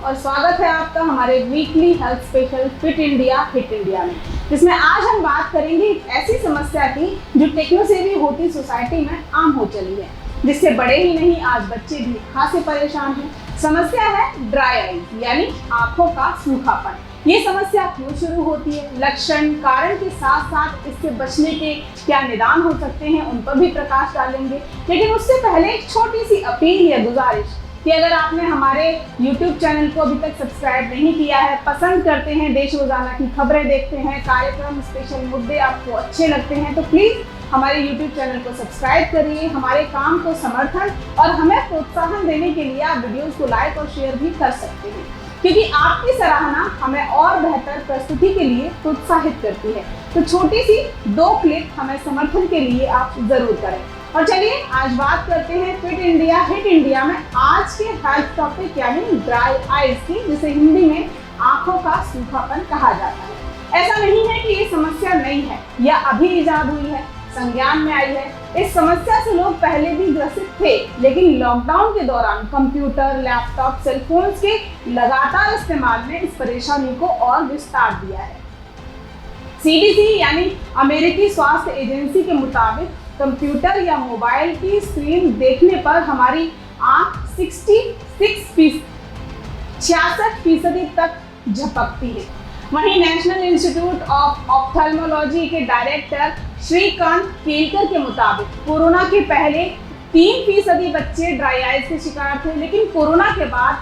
और स्वागत है आपका हमारे weekly health special fit India hit India में, जिसमें आज हम बात करेंगे एक ऐसी समस्या की जो टेक्नो सेवी होती सोसाइटी में आम हो चली है, जिससे बड़े ही नहीं आज बच्चे भी खासे परेशान हैं। समस्या है ड्राई आईज यानी आंखों का सूखापन। ये समस्या क्यों शुरू होती है, लक्षण, कारण के साथ साथ इससे बचने के क्या निदान हो सकते हैं, उन पर भी प्रकाश डालेंगे। लेकिन उससे पहले एक छोटी सी अपील या गुजारिश कि अगर आपने हमारे YouTube चैनल को अभी तक सब्सक्राइब नहीं किया है, पसंद करते हैं, देश रोजाना की खबरें देखते हैं, कार्यक्रम, स्पेशल मुद्दे आपको अच्छे लगते हैं, तो प्लीज हमारे YouTube चैनल को सब्सक्राइब करिए। हमारे काम को समर्थन और हमें प्रोत्साहन देने के लिए आप वीडियोस को लाइक और शेयर भी कर सकते हैं, क्योंकि आपकी सराहना हमें और बेहतर प्रस्तुति के लिए प्रोत्साहित करती है। तो छोटी सी 2 क्लिक हमें समर्थन के लिए आप जरूर करें। और चलिए आज बात करते हैं फिट इंडिया हिट इंडिया में आज के हेल्थ टॉपिक यानी ड्राई आईज की, जिसे हिंदी में आंखों का सूखापन कहा जाता है। ऐसा नहीं है कि ये समस्या नई है या अभी इजाद हुई है, संज्ञान में आई है। इस समस्या से लोग पहले भी ग्रसित थे, लेकिन लॉकडाउन के दौरान कंप्यूटर, लैपटॉप, सेलफोन्स के लगातार इस्तेमाल ने इस परेशानी को और विस्तार दिया है। CDC यानी अमेरिकी स्वास्थ्य एजेंसी के मुताबिक कंप्यूटर या मोबाइल की स्क्रीन देखने पर हमारी आंख 66% तक झपकती है। वहीं नेशनल इंस्टीट्यूट ऑफ ऑप्थेल्मोलॉजी के डायरेक्टर श्रीकांत केलकर के मुताबिक कोरोना के पहले 3% बच्चे ड्राई आईज के शिकार थे, लेकिन कोरोना के बाद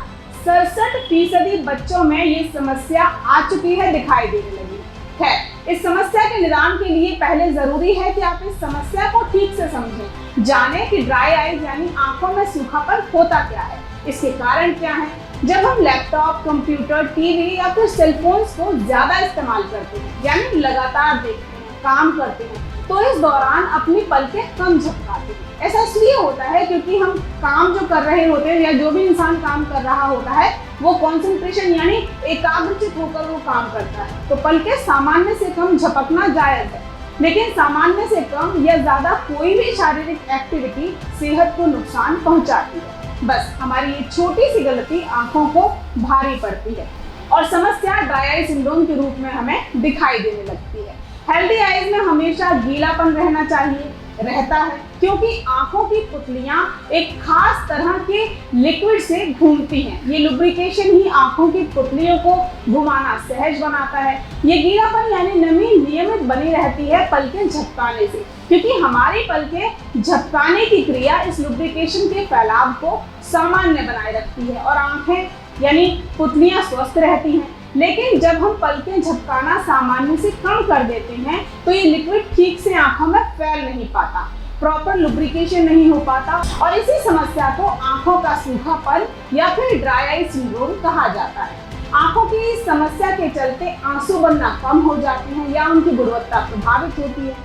67% बच्चों में ये समस्या आ चुकी है, दिखाई देने लगी है। इस समस्या के निदान के लिए पहले जरूरी है कि आप इस समस्या को ठीक से समझें, जानें कि ड्राई आईज यानी आंखों में सूखापन होता क्या है, इसके कारण क्या है। जब हम लैपटॉप, कंप्यूटर, टीवी या फिर सेलफोन्स को ज्यादा इस्तेमाल करते हैं यानी लगातार देखते हैं, काम करते हैं, तो इस दौरान अपनी पलकें कम झपकाते हैं। ऐसा इसलिए होता है क्योंकि हम काम जो कर रहे होते हैं या जो भी इंसान काम कर रहा होता है वो कंसंट्रेशन यानी एकाग्रचित होकर वो काम करता है, तो पलकें सामान्य से कम झपकना जायज है। लेकिन सामान्य से कम या ज्यादा कोई भी शारीरिक एक्टिविटी सेहत को नुकसान पहुंचाती है। बस हमारी ये छोटी सी गलती आंखों को भारी पड़ती है और समस्या ड्राई आई सिंड्रोम के रूप में हमें दिखाई देने लगती है। हेल्दी आईज में हमेशा गीलापन रहना चाहिए, रहता है, क्योंकि आंखों की पुतलियां एक खास तरह के लिक्विड से घूमती हैं। ये लुब्रिकेशन ही आंखों की पुतलियों को घुमाना सहज बनाता है। ये गीलापन यानी नमी नियमित बनी रहती है पलकें झपकाने से, क्योंकि हमारी पलकें झपकाने की क्रिया इस लुब्रिकेशन के फैलाव को सामान्य बनाए रखती है और आंखें यानी पुतलियां स्वस्थ रहती हैं। लेकिन जब हम पलकें झपकाना सामान्य से कम कर देते हैं तो ये लिक्विड ठीक से आंखों में फैल नहीं पाता, प्रॉपर लुब्रिकेशन नहीं हो पाता और इसी समस्या को आंखों का सूखापन या फिर ड्राई आई सिंड्रोम कहा जाता है। आंखों की इस समस्या के चलते आंसू बनना कम हो जाते हैं या उनकी गुणवत्ता प्रभावित होती है।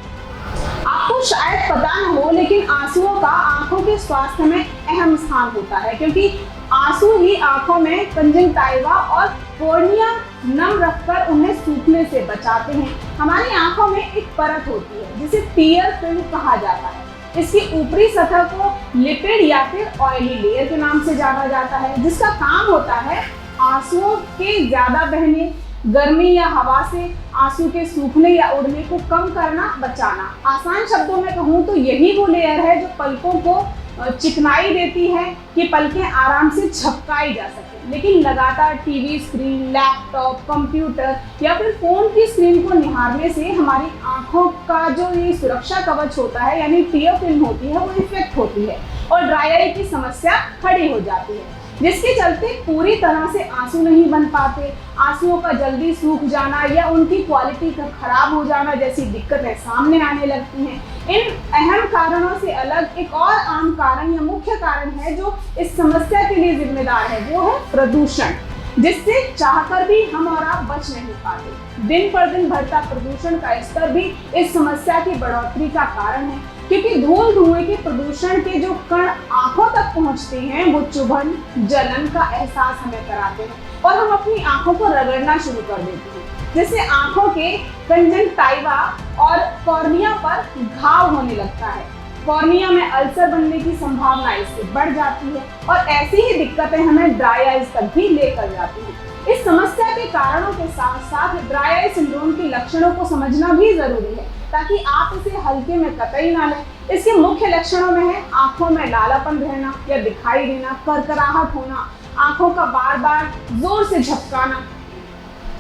आपको शायद पता न हो, लेकिन आंसुओं का आंखों के स्वास्थ्य में अहम स्थान होता है, क्योंकि आंसू ही आंखों में कंजंक्टिवा और कॉर्निया नम रखकर उन्हें सूखने से बचाते हैं। हमारी आंखों में एक परत होती है जिसे टीयर फिल्म कहा जाता है। इसकी ऊपरी सतह को लिपिड या फिर ऑयली लेयर के नाम से जाना जाता है, जिसका काम होता है आंसुओं के ज्यादा बहने, गर्मी या हवा से आंसू के सूखने या उड़ने को कम करना, बचाना। आसान शब्दों में कहूँ तो यही वो लेयर है जो पलकों को चिकनाई देती है कि पलकें आराम से झपकाई जा सके। लेकिन लगातार टीवी स्क्रीन, लैपटॉप, कंप्यूटर या फिर फोन की स्क्रीन को निहारने से हमारी आंखों का जो ये सुरक्षा कवच होता है यानी टीयर फिल्म होती है वो इफेक्ट होती है और ड्राई आई की समस्या खड़ी हो जाती है, जिसके चलते पूरी तरह से आंसू नहीं बन पाते। आंसुओं का जल्दी सूख जाना या उनकी क्वालिटी का खराब हो जाना जैसी दिक्कतें सामने आने लगती हैं। इन अहम कारणों से अलग एक और आम कारण या मुख्य कारण है जो इस समस्या के लिए जिम्मेदार है, वो है प्रदूषण, जिससे चाहकर भी हम और आप बच नहीं पाते। दिन पर दिन बढ़ता प्रदूषण का स्तर भी इस समस्या की बढ़ोतरी का कारण है, क्योंकि धूल धुएं के प्रदूषण के जो कण आंखों तक पहुंचते हैं वो चुभन, जलन का एहसास हमें कराते हैं और हम अपनी आंखों को रगड़ना शुरू कर देते हैं, जिससे आंखों के कंजंक्टिवा और कॉर्निया पर घाव होने लगता है। कॉर्निया में अल्सर बनने की संभावना इससे बढ़ जाती है और ऐसी ही दिक्कतें हमें ड्राई आइज तक भी लेकर जाती हैं। इस समस्या के कारणों के साथ साथ ड्राई आई सिंड्रोम के लक्षणों को समझना भी जरूरी है ताकि आप इसे हल्के में कतई ना लें। इसके मुख्य लक्षणों में है आंखों में लालापन रहना या दिखाई देना, करकराहट होना, आंखों का बार बार जोर से झपकाना,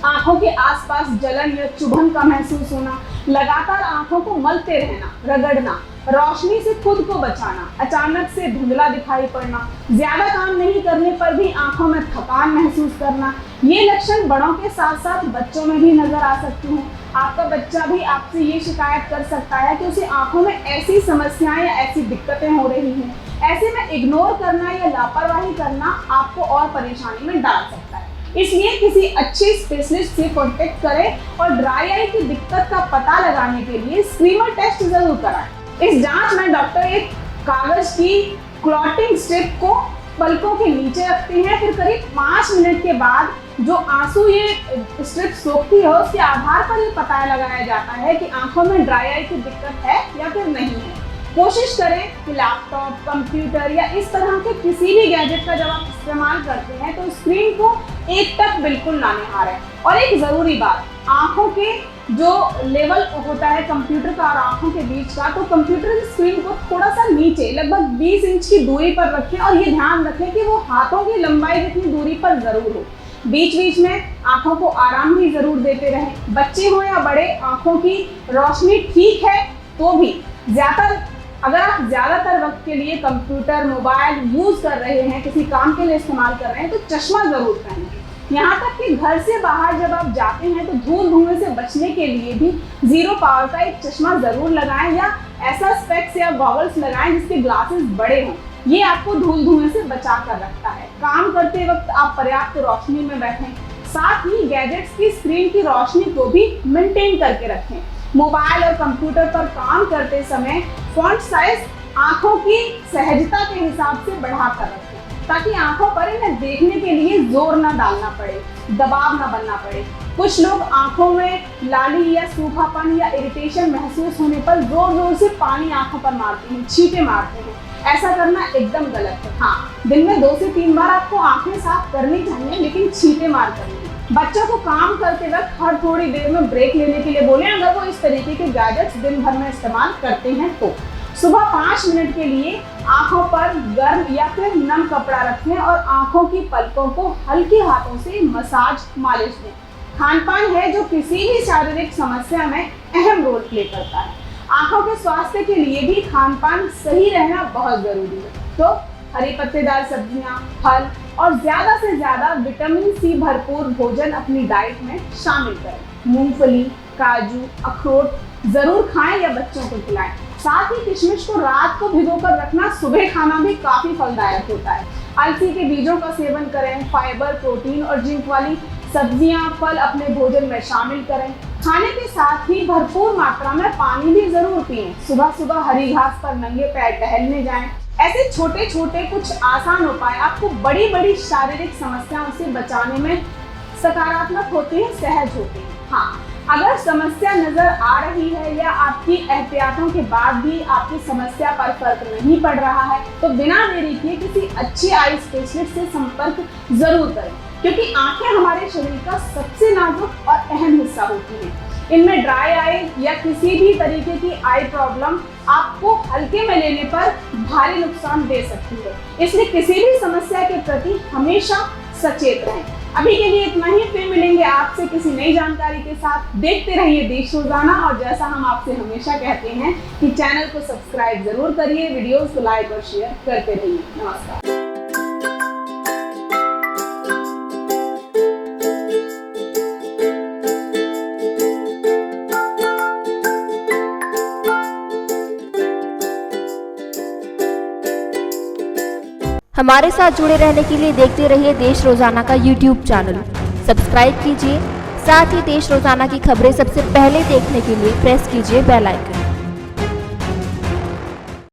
आंखों के आसपास जलन या चुभन का महसूस होना, लगातार आंखों को मलते रहना, रगड़ना, रोशनी से खुद को बचाना, अचानक से धुंधला दिखाई पड़ना, ज्यादा काम नहीं करने पर भी आंखों में थकान महसूस करना। ये लक्षण बड़ों के साथ साथ बच्चों में भी नजर आ सकते हैं। आपका बच्चा भी आपसे ये शिकायत कर सकता है कि उसे आंखों में ऐसी समस्याएं या ऐसी दिक्कतें हो रही हैं। ऐसे में इग्नोर करना या लापरवाही करना आपको और परेशानी में डाल सकता है। इसलिए किसी अच्छे स्पेशलिस्ट से कांटेक्ट करें और ड्राई आई की दिक्कत का पता लगाने के लिए स्क्रीमर टेस्ट जरूर कराएं। इस जांच में डॉक्टर एक कागज की क्लॉटिंग स्ट्रिप को पलकों के नीचे रखते हैं, फिर करीब 5 मिनट के बाद जो आंसू ये स्ट्रिप सोखती है उसके आधार पर ये पता लगाया जाता है कि आंखों में ड्राई आई की दिक्कत है या फिर नहीं है। कोशिश करें कि लैपटॉप, कंप्यूटर या इस तरह के किसी भी गैजेट का जब आप इस्तेमाल करते हैं तो स्क्रीन को 1 तक बिल्कुल ना निहारें। और एक ज़रूरी बात, आंखों के जो लेवल होता है कंप्यूटर का और आंखों के बीच का, तो कंप्यूटर की स्क्रीन को थोड़ा सा नीचे लगभग 20 इंच की दूरी पर रखें और ये ध्यान रखें कि वो हाथों की लंबाई जितनी दूरी पर ज़रूर हो। बीच बीच में आंखों को आराम भी ज़रूर देते रहें। बच्चे हो या बड़े, आंखों की रोशनी ठीक है तो भी अगर आप ज़्यादातर वक्त के लिए कंप्यूटर, मोबाइल यूज़ कर रहे हैं, किसी काम के लिए इस्तेमाल कर रहे हैं, तो चश्मा ज़रूर पहनें। यहाँ तक कि घर से बाहर जब आप जाते हैं तो धूल धुएं से बचने के लिए भी 0 पावर का एक चश्मा ज़रूर लगाएं या ऐसा स्पेक्स या गॉगल्स लगाएं जिसके ग्लासेस बड़े हों। ये आपको धूल धुएं से बचा कर रखता है। काम करते वक्त आप पर्याप्त रोशनी में बैठें। साथ ही गैजेट्स की स्क्रीन की रोशनी को भी मेंटेन करके रखें। मोबाइल और कंप्यूटर पर काम करते समय फॉन्ट साइज आंखों की सहजता के हिसाब से बढ़ाकर रखें ताकि आंखों पर इन्हें देखने के लिए जोर न डालना पड़े, दबाव न बनना पड़े। कुछ लोग आंखों में लाली या सूखापन या इरिटेशन महसूस होने पर जोर जोर से पानी आंखों पर मारते हैं, छींटे मारते हैं। ऐसा करना एकदम गलत है। हाँ, दिन में 2 से 3 बार आपको आंखें साफ करनी चाहिए, लेकिन छींटे मार करनी है। बच्चों को काम करते वक्त हर थोड़ी देर में ब्रेक लेने के लिए बोलें अगर वो इस तरीके के गैजेट्स दिन भर में इस्तेमाल करते हैं तो। सुबह 5 मिनट के लिए आंखों पर गर्म या फिर नम कपड़ा रखें और आंखों की पलकों को हल्के हाथों से मसाज, मालिश दें। खानपान है जो किसी भी शारीरिक समस्या में अहम रोल प्ले करता है। आंखों के स्वास्थ्य के लिए भी खानपान सही रहना बहुत जरूरी है। तो हरी पत्तेदार सब्जियां, फल और ज़्यादा से ज़्यादा विटामिन सी भरपूर भोजन अपनी डाइट में शामिल करें। मूंगफली, काजू, अखरोट ज़रूर खाएं या बच्चों को खिलाएं। साथ ही किशमिश को रात को भिगोकर रखना, सुबह खाना भी काफ़ी फलदायक होता है। अलसी के बीजों का सेवन करें। फाइबर, प्रोटीन और जिंक वाली सब्जियां, फल अपने भोजन में शामिल करें। खाने के साथ ही भरपूर मात्रा में पानी भी ज़रूर पिएं। सुबह सुबह हरी घास पर नंगे पैर टहलने जाएं। ऐसे छोटे छोटे कुछ आसान उपाय आपको बड़ी बड़ी शारीरिक समस्याओं से बचाने में सकारात्मक होते हैं, सहज होते हैं। हाँ, अगर समस्या नजर आ रही है या आपकी एहतियातों के बाद भी आपकी समस्या पर फर्क नहीं पड़ रहा है तो बिना देरी किए किसी अच्छी आई स्पेशलिस्ट से संपर्क जरूर करें, क्योंकि आंखें हमारे शरीर का सबसे नाजुक और अहम हिस्सा होती हैं। इनमें ड्राई आई या किसी भी तरीके की आई प्रॉब्लम आपको हल्के में लेने पर भारी नुकसान दे सकती है। इसलिए किसी भी समस्या के प्रति हमेशा सचेत रहें। अभी के लिए इतना ही, फिर मिलेंगे आपसे किसी नई जानकारी के साथ। देखते रहिए देश रोजाना, और जैसा हम आपसे हमेशा कहते हैं कि चैनल को सब्सक्राइब जरूर करिए, वीडियोस को लाइक और शेयर करते रहिए। नमस्कार। हमारे साथ जुड़े रहने के लिए देखते रहिए देश रोजाना का YouTube चैनल। सब्सक्राइब कीजिए, साथ ही देश रोजाना की खबरें सबसे पहले देखने के लिए प्रेस कीजिए बेल आइकन।